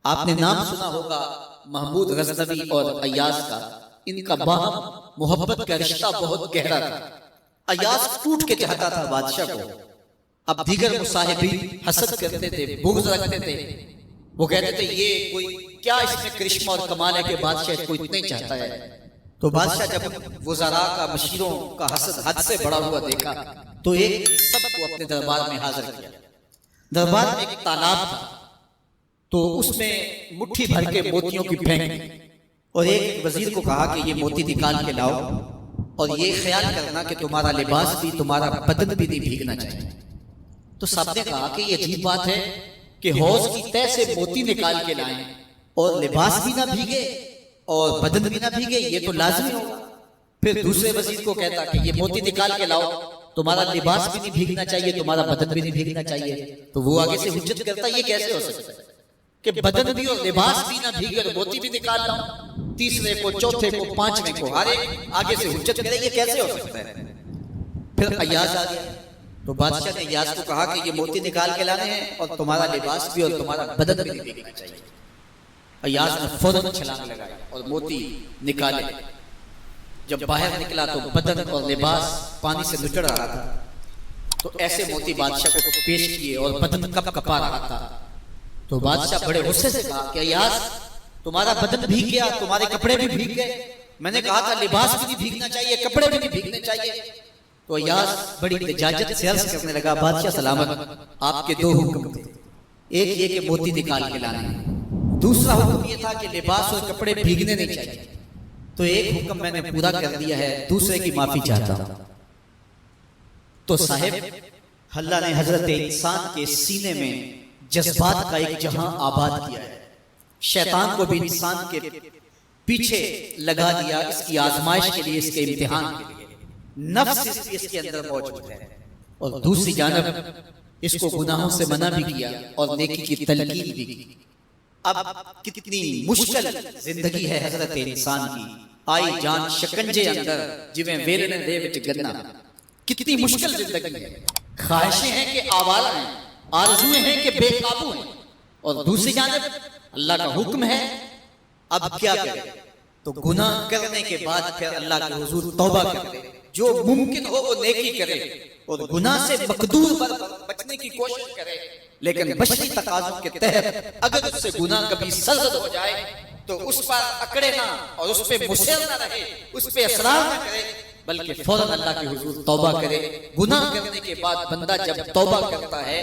آپ نے نام سنا ہوگا محمود غزنوی اور ایاز کا، ان کا باہم محبت کا رشتہ بہت گہرا تھا۔ ایاز ٹوٹ کے چاہتا تھا بادشاہ کو، اب دیگر مصاحبین حسد کرتے تھے، بغض رکھتے تھے، وہ کہتے تھے یہ کوئی کیا اس میں کرشمہ اور کمال ہے کہ بادشاہ اس کو اتنا ہی چاہتا ہے۔ تو بادشاہ جب وزراء کا، مشیروں کا حسد حد سے بڑا ہوا دیکھا تو ایک سب کو اپنے دربار میں حاضر کیا۔ دربار میں ایک تالاب تھا، تو اس میں مٹھی بھر کے موتیوں کی پھینک دی، اور ایک وزیر کو کہا کہ یہ موتی نکال کے لاؤ، اور یہ خیال کرنا کہ تمہارا لباس بھی، تمہارا بدن بھی نہیں بھیگنا چاہیے۔ تو سب نے کہا کہ یہ عجیب بات ہے کہ حوض کی تہ سے موتی نکال کے لائیں اور لباس بھی نہ بھیگے اور بدن بھی نہ بھیگے، یہ تو لازمی ہوگا۔ پھر دوسرے وزیر کو کہتا کہ یہ موتی نکال کے لاؤ، تمہارا لباس بھی نہیں بھیگنا چاہیے، تمہارا بدن بھی نہیں بھیگنا چاہیے۔ تو وہ آگے سے حجت کرتا یہ کیسے ہو سکتا ہے کہ بدن بھی اور لباس بھی نہ بھیگے اور موتی بھی نکال لاؤں؟ تیسرے کو، چوتھے کو، پانچویں کو، ہر ایک آگے سے حجت کرے یہ کیسے ہو سکتا ہے؟ پھر ایاز آ گیا، تو بادشاہ نے ایاز کو کہا کہ یہ موتی نکال کے لانے ہیں اور تمہارا لباس بھی اور تمہارا بدن بھی نہیں بھیگنا چاہیے۔ ایاز نے فوراً چھلانگ لگائی اور موتی نکالے۔ جب باہر نکلا تو بدن اور لباس پانی سے نچڑ رہا تھا، تو ایسے موتی بادشاہ کو پیش کیے اور بدن کپ کپا رہا تھا۔ تو بادشاہ بڑے غصے سے کہا کہ ایاز تمہارا بدن بھیگ گیا، تمہارے کپڑے بھی بھیگ گئے، میں نے کہا تھا لباس بھی نہیں بھیگنا چاہیے، کپڑے بھی نہیں بھیگنے چاہیے۔ تو ایاز بڑی لجاجت سے عرض کرنے لگا بادشاہ سلامت، آپ کے دو حکم تھے، ایک یہ کہ موتی نکال کے لانے، دوسرا حکم یہ تھا کہ لباس اور کپڑے بھیگنے نہیں چاہیے۔ تو ایک حکم میں نے پورا کر دیا ہے، دوسرے کی معافی چاہتا ہوں۔ تو صاحب اللہ نے حضرت انسان کے سینے میں جذبات کا ایک جہاں آباد کیا ہے، شیطان کو بھی انسان کے پیچھے لگا دیا اس کی آزمائش کے لیے، اس کے امتحان کے لیے۔ نفس اس کے اندر موجود ہے، اور دوسری جانب اس کو گناہوں سے منع بھی کیا اور نیکی کی تلقین بھی کی۔ اب کتنی مشکل زندگی ہے حضرت انسان کی، آئی جان شکنجے اندر جویں ویلنے دے وچ گنا، کتنی مشکل زندگی ہے۔ خواہشیں ہیں کہ آوارہ ہیں، آرزویں ہیں کہ بے قابو ہیں، اور دوسری جانب اللہ کا حکم ہے۔ اب کیا کرے؟ تو گناہ کرنے کے بعد پھر اللہ کے حضور توبہ کرے، جو ممکن ہو وہ نیکی کرے، اور گناہ سے مقدور پر بچنے کی کوشش کرے، لیکن بشری تقاضوں کے تحت اگر اس سے گناہ کبھی سرزد ہو جائے تو اس پر اکڑے نہ اور اس پہ مصر نہ رہے، اس پہ اصرار نہ کرے، بلکہ فوراً اللہ کے حضور توبہ کرے۔ گناہ کرنے کے بعد بندہ جب توبہ کرتا ہے،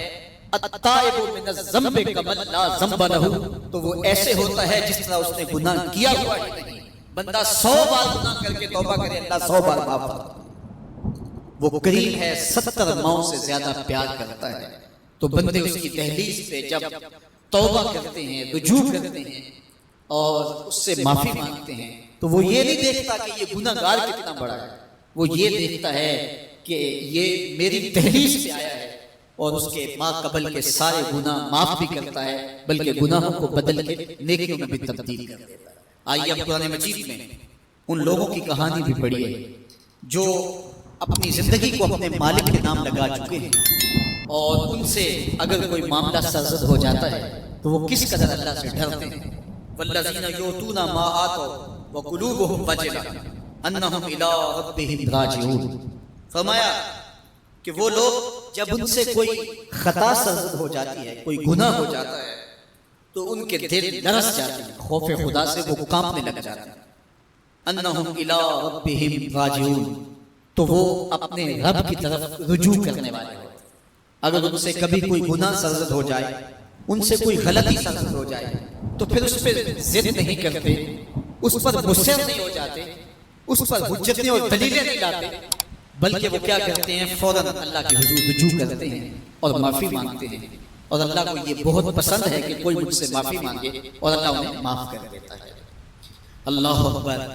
التائب من الذنب کمن لا ذنب لہ، تو وہ ایسے ہوتا ہے جس طرح اس نے گناہ کیا ہوا ہی نہیں۔ بندہ 100 بار گناہ کر کے توبہ کرے، اللہ 100 بار معاف کرتا ہے۔ وہ کریم ہے، 70 ماؤں سے زیادہ پیار کرتا ہے۔ تو بندے اس کی دہلیز پہ جب توبہ کرتے ہیں، رجوع کرتے ہیں اور اس سے معافی مانگتے ہیں، تو وہ یہ نہیں دیکھتا کہ یہ گناہ گار کتنا بڑا ہے، وہ یہ دیکھتا ہے کہ یہ میری دہلیز پہ آیا ہے اور اس کے ما قبل کے سارے گناہ معاف بھی کرتا ہے، بلکہ گناہوں کو بدل کے نیکیوں میں بھی تبدیل کر دیتا ہے۔ آئیے اب قرآن مجید میں ان لوگوں کی کہانی بھی پڑھی ہے جو اپنی زندگی کو اپنے مالک کے نام لگا چکے ہیں، اور ان سے اگر کوئی معاملہ سرزد ہو جاتا ہے تو وہ کس قدر اللہ سے ڈرتے ہیں۔ والذین یؤتون ما آتوا وقلوبهم وجلہ انہم الی ربہم راجعون، فرمایا کہ وہ لوگ جب ان سے کوئی خطا سرزد ہو جاتی ہے، کوئی گناہ ہو جاتا ہے، تو ان کے دل لرز جاتے ہیں، خوف خدا سے وہ کانپنے لگ جاتے ہیں۔ انہم الی ربہم راجعون، تو وہ اپنے رب کی طرف رجوع کرنے والے ہوتے ہیں۔ اگر ان سے کبھی کوئی گناہ سرزد ہو جائے، ان سے کوئی غلطی سرزد ہو جائے، تو پھر اس پہ ضد نہیں کرتے، اس پر مصر نہیں ہو جاتے، اس پر حجتیں اور دلیلیں نہیں لاتے، بلکہ وہ کیا کرتے ہیں، فوراً اللہ کے حضور رجوع کرتے ہیں اور معافی مانگتے ہیں۔ اور اللہ کو یہ بہت پسند ہے کہ کوئی مجھ سے معافی مانگے، اور اللہ انہیں معاف کر دیتا ہے۔ اللہ اکبر۔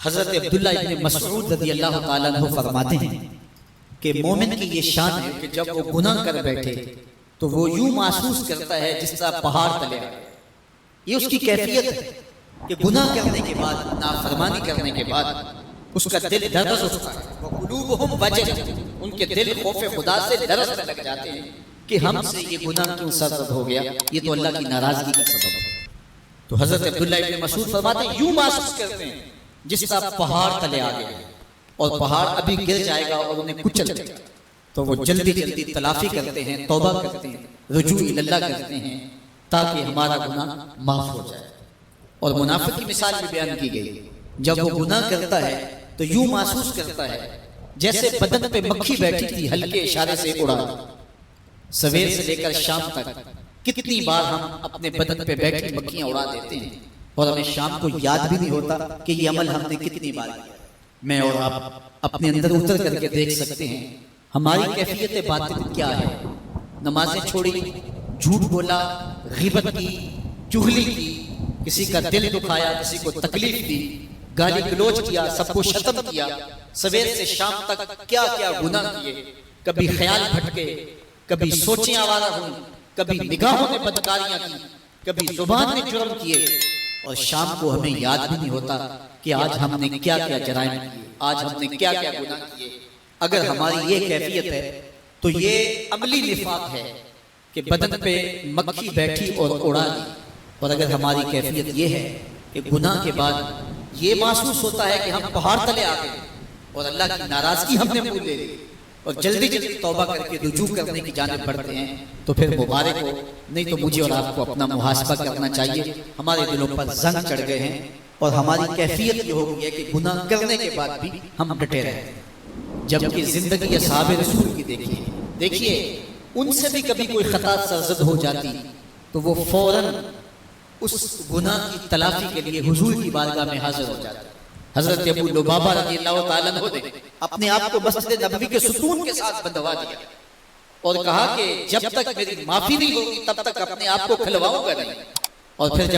حضرت عبداللہ ابن مسعود رضی اللہ تعالیٰ عنہ فرماتے ہیں کہ مومن کی یہ شان ہے کہ جب وہ گناہ کر بیٹھے تو وہ یوں محسوس کرتا ہے جس طرح پہاڑ تلے آ گئے۔ یہ اس کی کیفیت ہے کہ گناہ کرنے کے بعد، نافرمانی کرنے کے بعد اس کا دل لرز اٹھتا ہے، وقلوبہم وجلہ، ان کے دل خوف خدا سے لرزنے لگ جاتے ہیں، کہ ہم سے یہ گناہ کیوں سرزد ہو گیا، یہ تو اللہ کی ناراضگی کا سبب ہے۔ تو حضرت عبداللہ ابن مسعود فرماتے ہیں یوں محسوس کرتے ہیں جس طرح پہاڑ تلے آ گئے اور پہاڑ ابھی گر جائے گا اور انہیں کچل دے گا، تو وہ جلدی جلدی تلافی کرتے ہیں، توبہ کرتے ہیں، رجوع اللہ کرتے ہیں تاکہ ہمارا گناہ معاف ہو جائے۔ اور منافق کی مثال بھی بیان کی گئی، جب وہ گناہ کرتا ہے تو یوں محسوس کرتا ہے جیسے بدن پہ مکھی بیٹھی تھی، ہلکے اشارے سے اڑا دی۔ سویر سے لے کر شام تک کتنی بار ہم اپنے بدن پہ بیٹھی مکھیاں اڑا دیتے ہیں اور ہمیں شام کو یاد بھی نہیں ہوتا کہ یہ عمل ہم نے کتنی بار کیا۔ میں اور آپ اپنے اندر اتر کر کے دیکھ سکتے ہیں ہماری کیفیت باطن کیا ہے۔ نمازیں چھوڑی، جھوٹ بولا، غیبت کی، چغلی کی، کسی کا دل دکھایا، کسی کو تکلیف دی، گالی گلوچ کیا، سب کو شتم کیا، سویر سے شام تک کیا کیا گناہ کیے، کبھی خیال بھٹکے، کبھی سوچیں آوارہ ہوئیں، کبھی نگاہوں نے بدکاریاں کی، کبھی زبان نے جرم کیے، اور شام کو ہمیں یاد بھی نہیں ہوتا کہ آج ہم نے کیا کیا جرائم کیے، آج ہم نے کیا کیا گناہ کیے۔ اگر ہماری یہ کیفیت ہے تو یہ عملی نفاق ہے کہ بدن پہ مکھی بیٹھی اور اڑا دی۔ اور اگر ہماری کیفیت یہ ہے کہ گناہ کے بعد یہ محسوس ہوتا ہے کہ ہم پہاڑ تلے آ گئے اور اللہ کی ناراضگی ہم نے منہ لے لی اور جلدی جلدی توبہ کر کے رجوع کرنے کی جانب بڑھتے ہیں، تو پھر مبارک ہو، نہیں تو مجھے اور آپ کو اپنا محاسبہ کرنا چاہیے۔ ہمارے دلوں پر زنگ چڑھ گئے ہیں اور ہماری کیفیت یہ ہو گئی ہے کہ گناہ کرنے کے بعد بھی ہم ڈٹے رہتے ہیں، جبکہ زندگی اصحاب رسول کی دیکھیے ان سے بھی کبھی کوئی خطا سرزد ہو جاتی تو وہ فوراً اس گناہ کی تلافی کے لیے حضور کی بارگاہ میں حاضر ہو جاتے۔ حضرت ابو لبابہ رضی اللہ تعالیٰ عنہ نے اپنے آپ کو مسجد نبوی کے ستون کے ساتھ بندھوا دیا اور کہا کہ جب تک میری معافی نہیں ہوگی تب تک اپنے آپ کو کھلواؤں گا نہیں۔ اور پھر